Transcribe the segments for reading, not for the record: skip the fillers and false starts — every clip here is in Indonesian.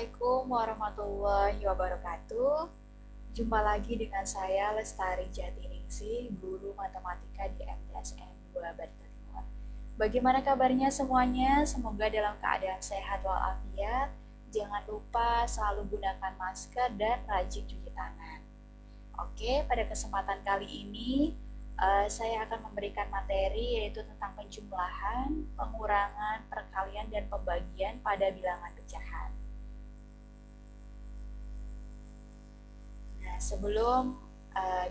Assalamualaikum warahmatullahi wabarakatuh. Jumpa lagi dengan saya Lestari Jatiningsih, guru matematika di MTSN 2 Barito Timur. Bagaimana kabarnya semuanya? Semoga dalam keadaan sehat walafiat. Jangan lupa selalu gunakan masker dan rajin cuci tangan. Oke, pada kesempatan kali ini saya akan memberikan materi yaitu tentang penjumlahan, pengurangan, perkalian, dan pembagian pada bilangan pecahan. Nah, sebelum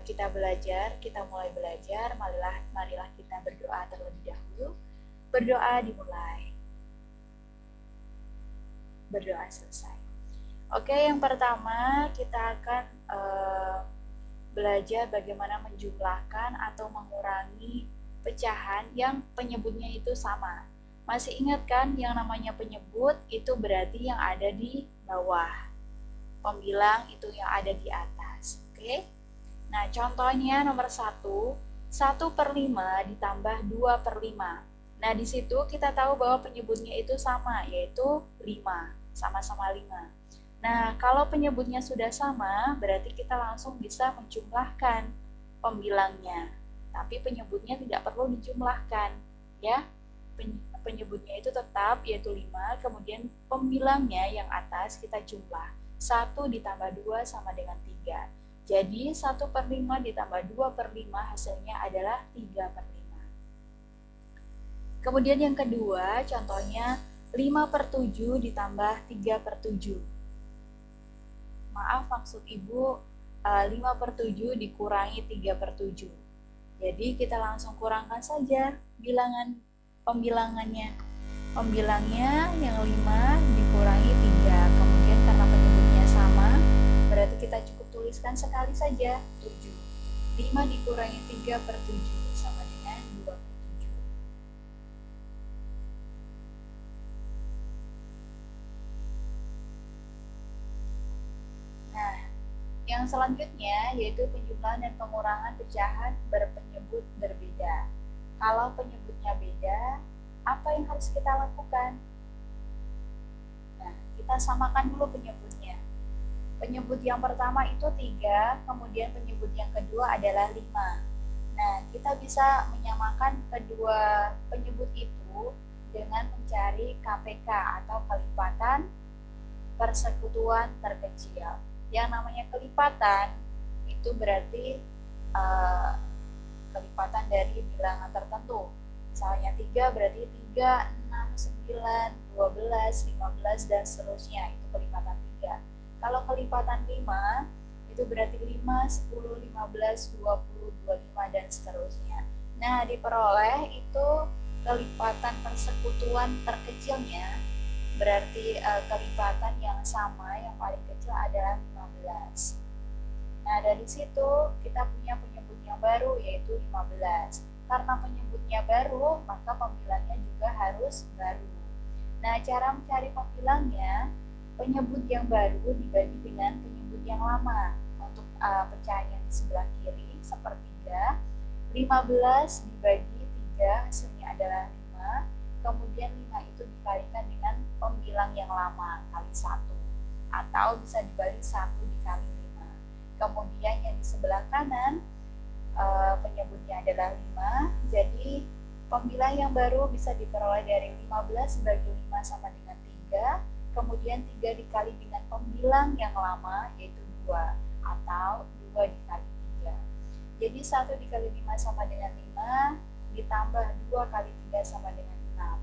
kita mulai belajar, marilah kita berdoa terlebih dahulu. Berdoa dimulai. Berdoa selesai. Oke, yang pertama kita akan belajar bagaimana menjumlahkan atau mengurangi pecahan yang penyebutnya itu sama. Masih ingat kan yang namanya penyebut itu berarti yang ada di bawah, pembilang itu yang ada di atas. Oke. Nah, contohnya nomor 1, 1/5 ditambah 2/5. Nah, di situ kita tahu bahwa penyebutnya itu sama, yaitu 5, sama-sama 5. Nah, kalau penyebutnya sudah sama, berarti kita langsung bisa menjumlahkan pembilangnya. Tapi penyebutnya tidak perlu dijumlahkan, ya. Penyebutnya itu tetap, yaitu 5, kemudian pembilangnya yang atas kita jumlah. 1 ditambah 2 sama dengan 3. Jadi 1/5 ditambah 2/5 hasilnya adalah 3/5. Kemudian yang kedua, contohnya 5/7 ditambah 3/7. Maaf, maksud Ibu 5/7 dikurangi 3/7. Jadi kita langsung kurangkan saja pembilangannya. Pembilangnya yang 5 dikurangi 3. Kemudian karena penyebutnya sama, berarti kita cukup tuliskan sekali saja 7. 5 dikurangi 3/7 sama dengan 2/7. Nah, yang selanjutnya yaitu penjumlahan dan pengurangan pecahan berpenyebut berbeda. Kalau penyebutnya beda, apa yang harus kita lakukan? Nah, kita samakan dulu penyebutnya. Penyebut yang pertama itu 3, kemudian penyebut yang kedua adalah 5. Nah, kita bisa menyamakan kedua penyebut itu dengan mencari KPK atau kelipatan persekutuan terkecil. Yang namanya kelipatan itu berarti kelipatan dari bilangan tertentu. Misalnya 3 berarti 3, 6, 9, 12, 15, dan seterusnya. Itu kelipatan 3. Kalau kelipatan 5, itu berarti 5, 10, 15, 20, 25, dan seterusnya. Nah, diperoleh itu kelipatan persekutuan terkecilnya, berarti kelipatan yang sama, yang paling kecil adalah 15. Nah, dari situ kita punya penyebut yang baru, yaitu 15. Karena penyebutnya baru, maka pembilangnya juga harus baru. Nah, cara mencari pembilangnya, penyebut yang baru dibagi dengan penyebut yang lama. Untuk pecahan yang di sebelah kiri, sepertiga, 15 dibagi 3, hasilnya adalah 5. Kemudian 5 itu dikalikan dengan pembilang yang lama, kali 1. Atau bisa dibagi 1 dikali 5. Kemudian yang di sebelah kanan, penyebutnya adalah 5. Jadi pembilang yang baru bisa diperoleh dari 15 bagi 5 sama dengan 3. Kemudian 3 dikali dengan pembilang yang lama, yaitu 2. Atau 2 dikali 3. Jadi 1 dikali 5 sama dengan 5, ditambah 2 kali 3 sama dengan 6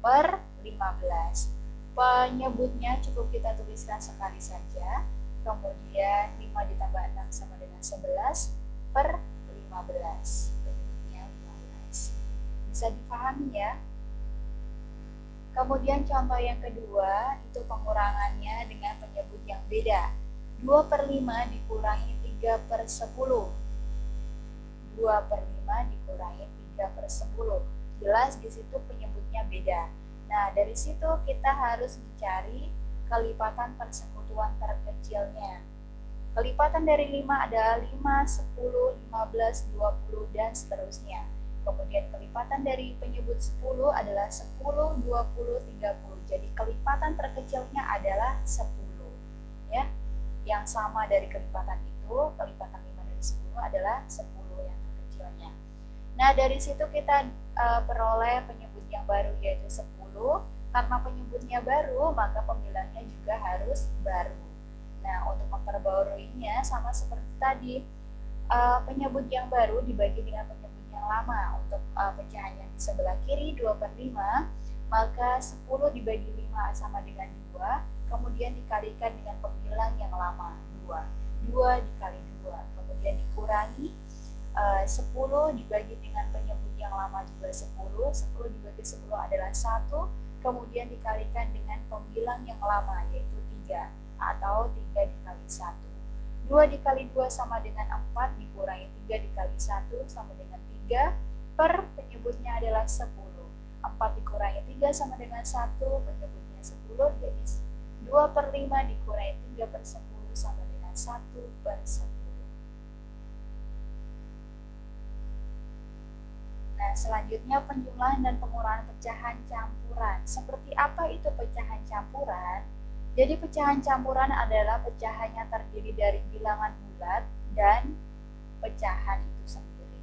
per 15. Penyebutnya cukup kita tuliskan sekali saja. Kemudian 5 ditambah 6 sama dengan 11 per 15. Penyebutnya 15. Bisa dipahami ya? Kemudian contoh yang kedua, itu pengurangannya dengan penyebut yang beda. 2/5 dikurangi 3/10. 2/5 dikurangi 3/10. Jelas di situ penyebutnya beda. Nah, dari situ kita harus mencari kelipatan persekutuan terkecilnya. Kelipatan dari 5 adalah 5, 10, 15, 20, dan seterusnya. Kemudian kelipatan dari penyebut 10 adalah 10, 20, 30. Jadi kelipatan terkecilnya adalah 10. sama dari kelipatan itu, kelipatan 5 dari 10 adalah 10 yang terkecilnya. Nah, dari situ kita peroleh penyebut yang baru yaitu 10. Karena penyebutnya baru, maka pembilangnya juga harus baru. Nah, untuk memperbaruinya sama seperti tadi, penyebut yang baru dibagi dengan penyebut yang lama. Untuk pecahan yang di sebelah kiri 2/5, maka 10 dibagi 5 sama dengan 2, kemudian dikalikan dengan pembilang yang lama 2. 2 dikali 2, kemudian dikurangi 10 dibagi dengan penyebut yang lama juga 10. 10 dibagi 10 adalah 1, kemudian dikalikan dengan pembilang yang lama yaitu 3 atau 3 dikali 1. 2 dikali 2 sama dengan 4, dikurangi 3 dikali 1 sama dengan 3, per penyebutnya adalah 10. 4 dikurangi 3 sama dengan 1, penyebutnya 10, jadi 2/5 dikurangi 3/10 sama dengan 1/10. Nah, selanjutnya penjumlahan dan pengurangan pecahan campuran. Seperti apa itu pecahan campuran? Jadi pecahan campuran adalah pecahan yang terdiri dari bilangan bulat dan pecahan itu sendiri.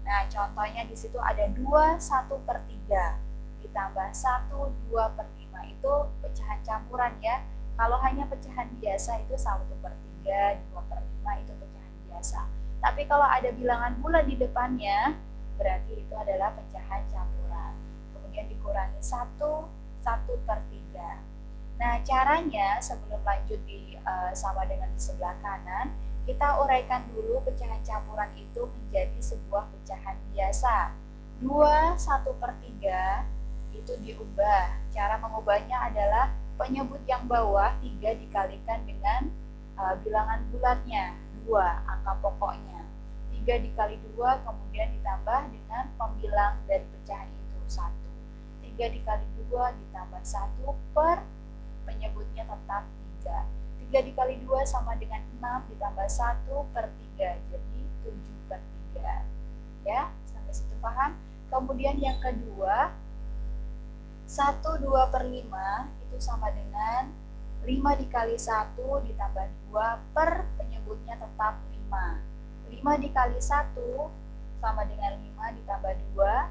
Nah, contohnya di situ ada 2 1/3 ditambah 1 2/5 itu pecahan campuran ya. Kalau hanya pecahan biasa itu 1/3, 2/5 itu pecahan biasa. Tapi kalau ada bilangan bulat di depannya, berarti itu adalah pecahan campuran. Kemudian dikurangi 1 1/3. Nah, caranya sebelum lanjut sama dengan di sebelah kanan, kita uraikan dulu pecahan campuran itu menjadi sebuah pecahan biasa. 2 1/3 itu diubah. Cara mengubahnya adalah penyebut yang bawah 3 dikalikan dengan bilangan bulatnya 2, angka pokoknya. 3 dikali 2 kemudian ditambah dengan pembilang dari pecahan itu 1. 3 dikali 2 ditambah 1 per penyebutnya tetap 3. 3 dikali 2 sama dengan 6 ditambah 1/3, jadi 7/3. Ya, sampai situ paham? Kemudian yang kedua, 1 2/5 itu sama dengan 5 dikali 1 ditambah 2 per penyebutnya tetap 5. 5 dikali 1 sama dengan 5 ditambah 2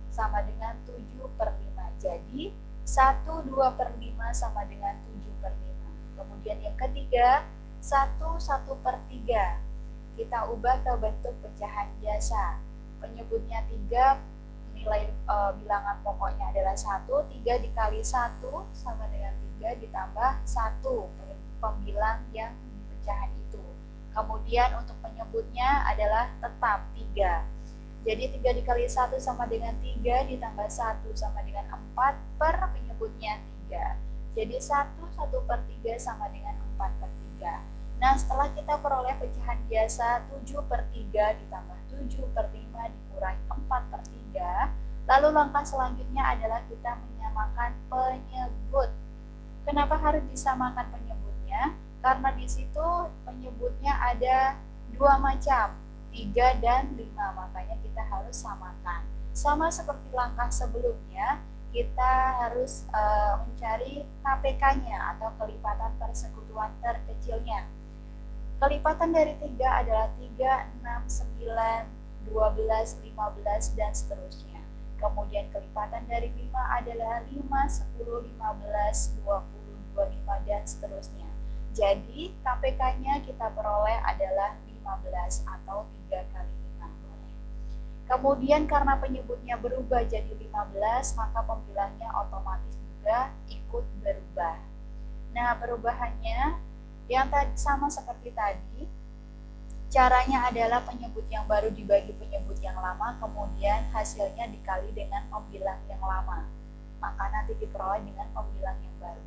sama dengan 7/5. Jadi 1 2/5 sama dengan 7/5. Kemudian yang ketiga, 1 1/3 kita ubah ke bentuk pecahan biasa. Penyebutnya 3, nilai bilangan pokoknya adalah 1. 3 dikali 1 sama dengan 3 ditambah 1 pembilang yang di pecahan itu. Kemudian untuk penyebutnya adalah tetap 3. Jadi 3 dikali 1 sama dengan 3 ditambah 1 sama dengan 4 per penyebutnya 3. Jadi 1 1/3 sama dengan 4/3. Nah, setelah kita peroleh pecahan biasa 7/3 ditambah 7/5 dikurangi 4/3, lalu langkah selanjutnya adalah kita menyamakan penyebut. Kenapa harus disamakan penyebutnya? Karena di situ penyebutnya ada 2 macam, 3 dan 5, makanya kita harus samakan. Sama seperti langkah sebelumnya, kita harus mencari KPK-nya atau kelipatan persekutuan terkecilnya. Kelipatan dari 3 adalah 3, 6, 9, 12, 15, dan seterusnya. Kemudian kelipatan dari 5 adalah 5, 10, 15, 20, 25, dan seterusnya. Jadi KPK-nya kita peroleh adalah 15 atau 3 kali 5 boleh. Kemudian karena penyebutnya berubah jadi 15, maka pembilangnya otomatis juga ikut berubah. Nah, perubahannya yang tadi sama seperti tadi. Caranya adalah penyebut yang baru dibagi penyebut yang lama, kemudian hasilnya dikali dengan pembilang yang lama. Maka nanti diperoleh dengan pembilang yang baru.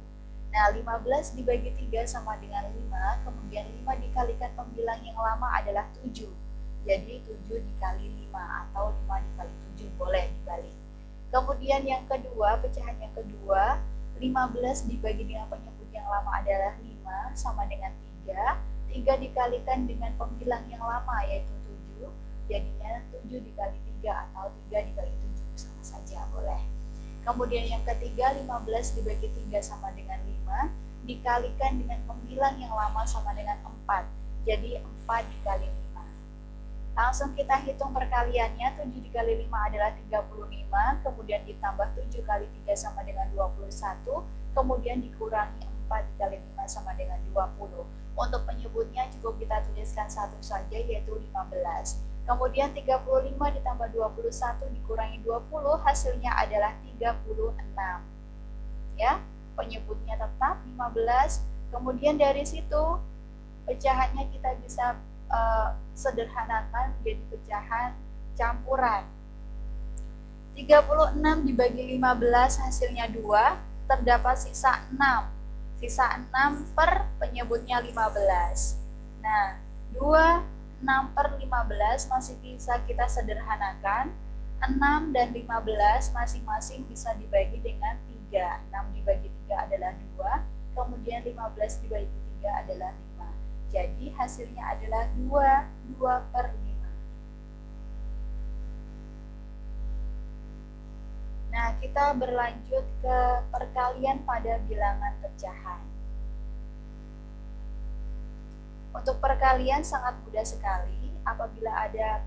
Nah, 15 dibagi 3 sama dengan 5, kemudian 5 dikalikan pembilang yang lama adalah 7. Jadi 7 dikali 5 atau 5 dikali 7 boleh dibalik. Kemudian yang kedua, pecahan yang kedua, 15 dibagi dengan penyebut yang lama adalah 5 sama dengan 3. 3 dikalikan dengan pembilang yang lama yaitu 7, jadinya 7 dikali 3 atau 3 dikali 7 sama saja boleh. Kemudian yang ketiga, 15 dibagi 3 sama dengan 5. dikalikan dengan pembilang yang lama sama dengan 4. Jadi 4 dikali 5. Langsung kita hitung perkaliannya. 7 dikali 5 adalah 35, kemudian ditambah 7 kali 3 sama dengan 21, kemudian dikurangi 4 dikali 5 sama dengan 20. Untuk penyebutnya cukup kita tuliskan satu saja, yaitu 15. Kemudian 35 ditambah 21 dikurangi 20, hasilnya adalah 36. Ya, penyebutnya tetap 15. Kemudian dari situ pecahannya kita bisa sederhanakan menjadi pecahan campuran. 36 dibagi 15 hasilnya 2, terdapat sisa 6. Sisa 6 per penyebutnya 15. Nah, 6 per 15 masih bisa kita sederhanakan. 6 dan 15 masing-masing bisa dibagi dengan 3. 6 dibagi 3 adalah 2, kemudian 15 dibagi 3 adalah 5. Jadi hasilnya adalah 2 per 5. Nah, kita berlanjut ke perkalian pada bilangan pecahan. Untuk perkalian sangat mudah sekali. Apabila ada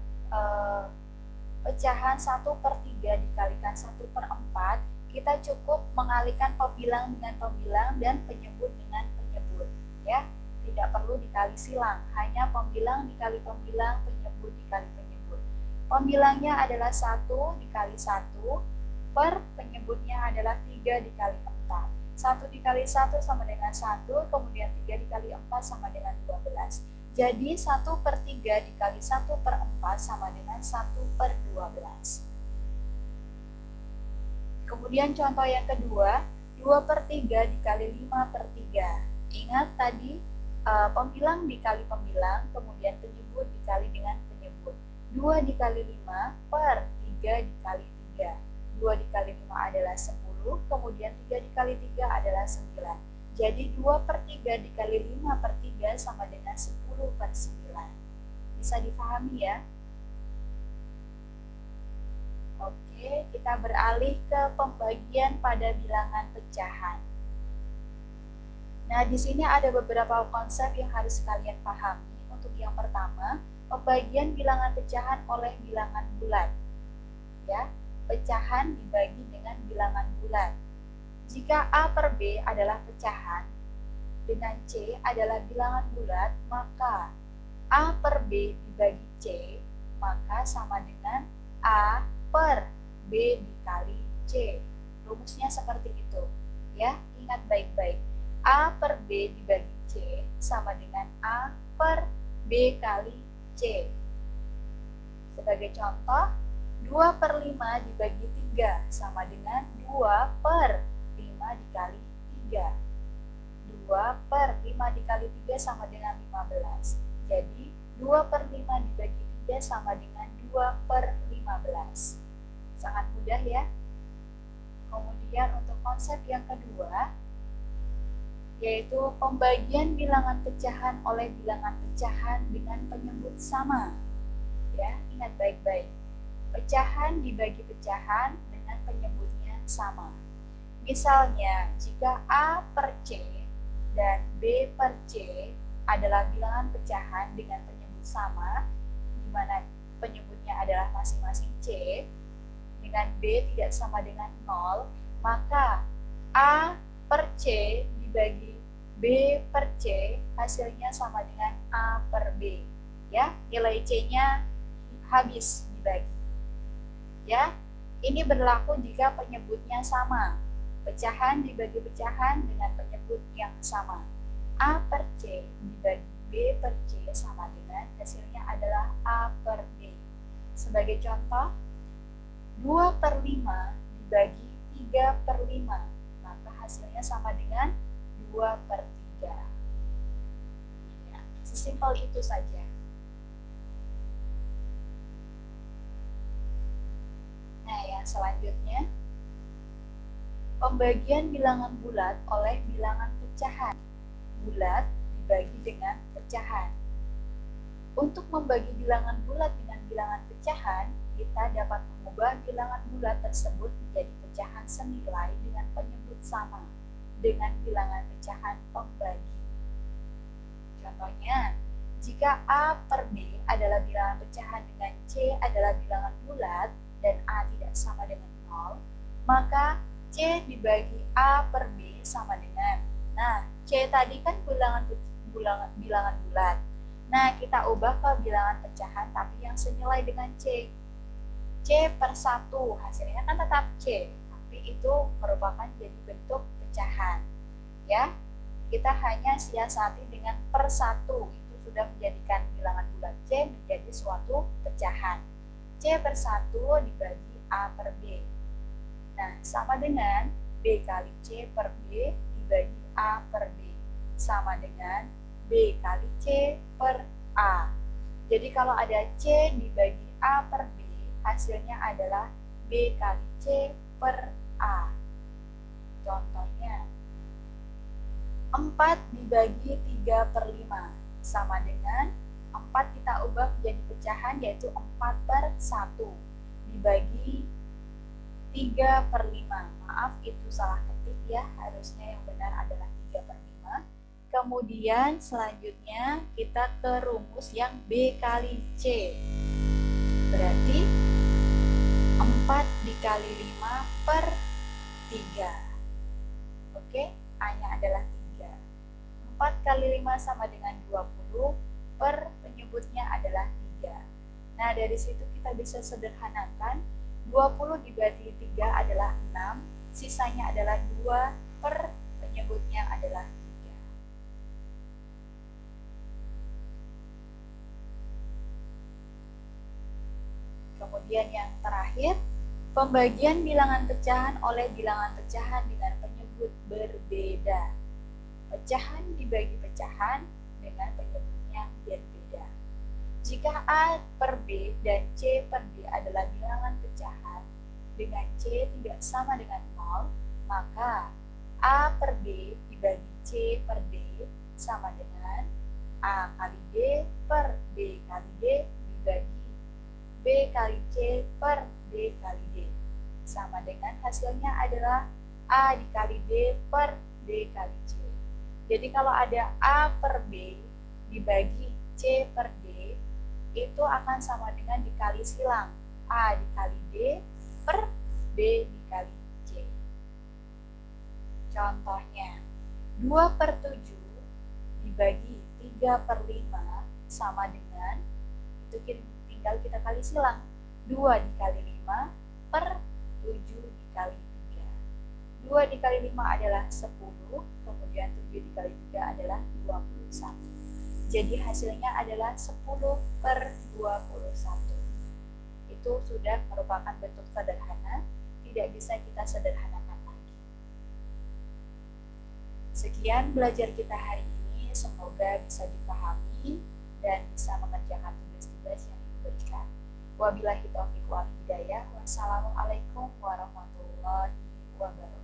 pecahan 1/3 dikalikan 1/4, kita cukup mengalihkan pembilang dengan pembilang dan penyebut dengan penyebut. Ya, tidak perlu dikali silang, hanya pembilang dikali pembilang, penyebut dikali penyebut. Pembilangnya adalah 1 dikali 1, per penyebutnya adalah 3 dikali 4. 1 dikali 1 sama dengan 1, kemudian 3 dikali 4 sama dengan 12. Jadi 1/3 dikali 1/4 sama dengan 1/12. Kemudian contoh yang kedua, 2/3 dikali 5/3. Ingat tadi pembilang dikali pembilang, kemudian penyebut dikali dengan penyebut. 2 dikali 5 per 3 dikali 3. 2 dikali 5 adalah 10, kemudian 3 dikali 3 adalah 9. Jadi 2/3 dikali 5/3 sama dengan 10/9. Bisa dipahami ya? Oke, kita beralih ke pembagian pada bilangan pecahan. Nah, di sini ada beberapa konsep yang harus kalian pahami. Untuk yang pertama, pembagian bilangan pecahan oleh bilangan bulat. Ya, pecahan dibagi dengan bilangan bulat. Jika A per B adalah pecahan, dengan C adalah bilangan bulat, maka A per B dibagi C, maka sama dengan A per B dikali C. Rumusnya seperti itu. Ya, ingat baik-baik. A per B dibagi C sama dengan A per B kali C. Sebagai contoh, 2/5 dibagi 3 sama dengan 2 per 5 dikali 3. 2 per 5 dikali 3 sama dengan 15. Jadi 2/5 dibagi 3 sama dengan 2/15. Sangat mudah ya. Kemudian untuk konsep yang kedua, yaitu pembagian bilangan pecahan oleh bilangan pecahan dengan penyebut sama. Ya, ingat baik-baik. Pecahan dibagi pecahan dengan penyebutnya sama. Misalnya, jika A per C dan B per C adalah bilangan pecahan dengan penyebut sama, di mana penyebutnya adalah masing-masing C, dengan B tidak sama dengan 0, maka A per C dibagi B per C hasilnya sama dengan A per B. Ya, nilai C-nya habis dibagi. Ya, ini berlaku jika penyebutnya sama. Pecahan dibagi pecahan dengan penyebut yang sama. A per C dibagi B per C sama dengan hasilnya adalah A per B. Sebagai contoh, 2/5 dibagi 3/5, maka hasilnya sama dengan 2/3. Ya, sesimpel itu saja. Nah, yang selanjutnya, pembagian bilangan bulat oleh bilangan pecahan. Bulat dibagi dengan pecahan. Untuk membagi bilangan bulat dengan bilangan pecahan, kita dapat mengubah bilangan bulat tersebut menjadi pecahan senilai dengan penyebut sama. dengan bilangan pecahan pembagi. Contohnya, jika A per B adalah bilangan pecahan dengan C adalah bilangan bulat dan A tidak sama dengan 0, maka C dibagi A per B sama dengan, nah C tadi kan bilangan bulat. Nah, kita ubah ke bilangan pecahan tapi yang senilai dengan C. C per 1, hasilnya kan tetap C, tapi itu merupakan jadi bentuk pecahan. Ya, kita hanya siasati dengan per 1, itu sudah menjadikan bilangan bulat C menjadi suatu pecahan. C per 1 dibagi A per B. Nah, sama dengan B kali C per B dibagi A per B. Sama dengan B kali C per A. Jadi kalau ada C dibagi A per B, hasilnya adalah B kali C per A. Contohnya, 4 dibagi 3 per 5 sama dengan 4 kita ubah menjadi pecahan yaitu 4 per 1 dibagi 3 per 5. Maaf, itu salah ketik ya, harusnya yang benar adalah 3 per 5. Kemudian selanjutnya kita ke rumus yang B kali C. Berarti 4 dikali 5 per 3. Oke, A-nya adalah 3. 4 kali 5 sama dengan 20, per penyebutnya adalah 3. Nah, dari situ kita bisa sederhanakan, 20 dibagi 3 adalah 6, sisanya adalah 2, per penyebutnya adalah 3. Kemudian yang terakhir, pembagian bilangan pecahan oleh bilangan pecahan dengan penyebut berbeda. Pecahan dibagi pecahan dengan penyebutnya berbeda. Jika A per B dan C per D adalah bilangan pecahan dengan C tidak sama dengan 0, maka A per B dibagi C per D sama dengan A kali D per B kali D dibagi B kali C per D kali D. Sama dengan hasilnya adalah A dikali D per D kali C. Jadi kalau ada A per B dibagi C per D, itu akan sama dengan dikali silang A dikali D per B dikali C. Contohnya, 2 per 7 dibagi 3 per 5 sama dengan, itu tinggal kita kali silang, 2 dikali 5 per 7 dikali 3. 2 dikali 5 adalah 10, kemudian 7 dikali 3 adalah 21. Jadi hasilnya adalah 10 per 21. Itu sudah merupakan bentuk sederhana, tidak bisa kita sederhanakan lagi. Sekian belajar kita hari ini, semoga bisa dipahami dan bisa mengerjakan tugas-tugas yang diberikan. Wabillahi taufiq wal hidayah. Wassalamualaikum warahmatullahi wabarakatuh.